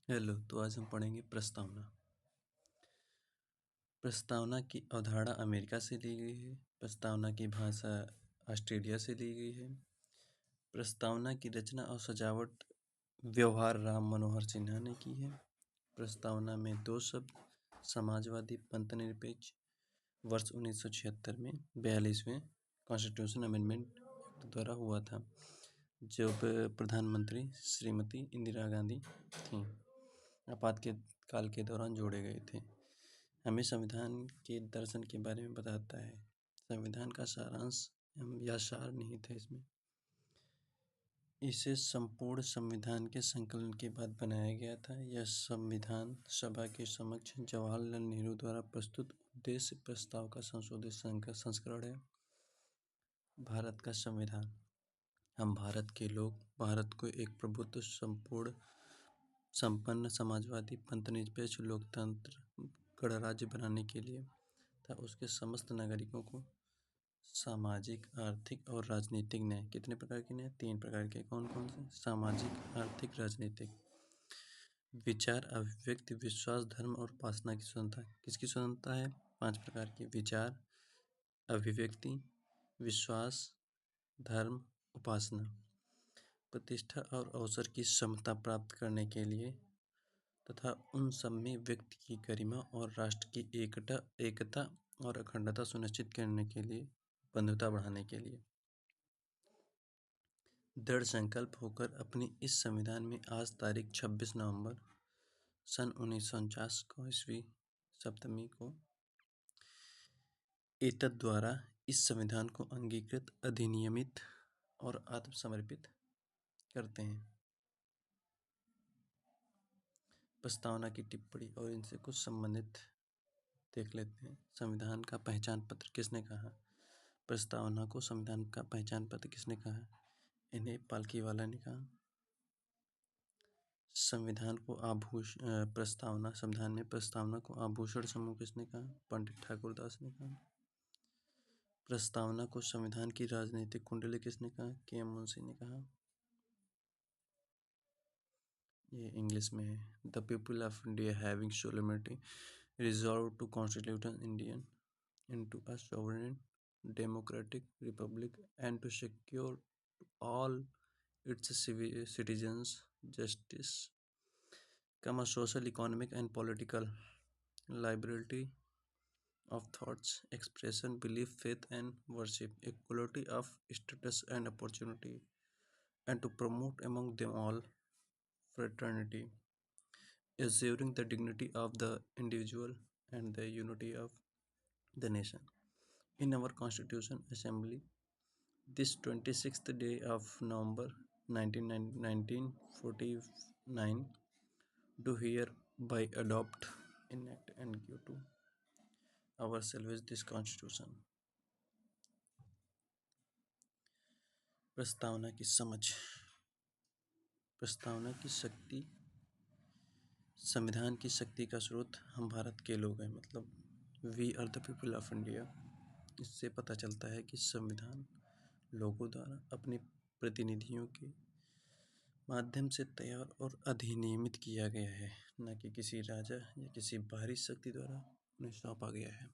Hello. तो आज हम पढ़ेंगे प्रस्तावना। प्रस्तावना की अवधारणा अमेरिका से ली गई है। प्रस्तावना की भाषा ऑस्ट्रेलिया से ली गई है। प्रस्तावना की रचना और सजावट व्यवहार राम मनोहर सिन्हा ने की है। प्रस्तावना में दो शब्द समाजवादी पंथनिरपेक्ष वर्ष 1976 में 42वें कॉन्स्टिट्यूशन अमेंडमेंट द्वारा हुआ था, जब प्रधानमंत्री श्रीमती इंदिरा गांधी थीं। आपातकाल के दौरान जोड़े गए थे। हमें संविधान के दर्शन के बारे में बताता है। संविधान का सारांश या सार निहित है इसमें। इसे संपूर्ण संविधान के संकलन के बाद बनाया गया था। यह संविधान सभा के समक्ष जवाहरलाल नेहरू द्वारा प्रस्तुत उद्देश्य प्रस्ताव का संशोधित संस्करण है। भारत का संविधान। हम भारत के लोग भारत को एक प्रभुत्व संपूर्ण संपन्न समाजवादी पंथनिरपेक्ष लोकतंत्र गणराज्य बनाने के लिए तथा उसके समस्त नागरिकों को सामाजिक, आर्थिक और राजनीतिक न्याय। कितने प्रकार के न्याय? 3 प्रकार के। कौन कौन से? सामाजिक, आर्थिक, राजनीतिक। विचार, अभिव्यक्ति, विश्वास, धर्म और उपासना की स्वतंत्रता। किसकी स्वतंत्रता है? 5 प्रकार की। विचार, अभिव्यक्ति, विश्वास, धर्म, उपासना। प्रतिष्ठा और अवसर की समता प्राप्त करने के लिए तथा उन सब में व्यक्ति की गरिमा और राष्ट्र की एकता और अखंडता सुनिश्चित करने के लिए, बंधुता बढ़ाने के लिए। दृढ़ संकल्प होकर अपनी इस संविधान में आज तारीख 26 नवंबर सन 1949 को ईस्वी सप्तमी को एतद द्वारा इस संविधान को अंगीकृत, अधिनियमित और आत्मसमर्पित करते हैं। प्रस्तावना की टिप्पणी और इनसे कुछ संबंधित देख लेते हैं। संविधान का पहचान पत्र किसने कहा? प्रस्तावना को संविधान का पहचान पत्र किसने कहा? इन्हें पालकीवाला ने कहा। संविधान में प्रस्तावना को आभूषण समूह किसने कहा? पंडित ठाकुरदास ने कहा। प्रस्तावना को संविधान की राजनीतिक कुंडली किसने कहा? के.एम. मुंशी ने कहा। ये इंग्लिश में है। The people of India having solemnly resolved to constitute Indian into a sovereign democratic republic and to secure to all its citizens justice, social, economic and political liberty of thoughts, expression, belief, faith and worship, equality of status and opportunity, and to promote among them all fraternity, assuring the dignity of the individual and the unity of the nation. In our Constitution Assembly, this 26th day of November 1949, do hereby adopt, enact and give to ourselves this Constitution. प्रस्तावना की समझ। प्रस्तावना की शक्ति। संविधान की शक्ति का स्रोत हम भारत के लोग हैं, मतलब we are the people of India. इससे पता चलता है कि संविधान लोगों द्वारा अपने प्रतिनिधियों के माध्यम से तैयार और अधिनियमित किया गया है, न कि किसी राजा या किसी बाहरी शक्ति द्वारा उन्हें सौंपा गया है।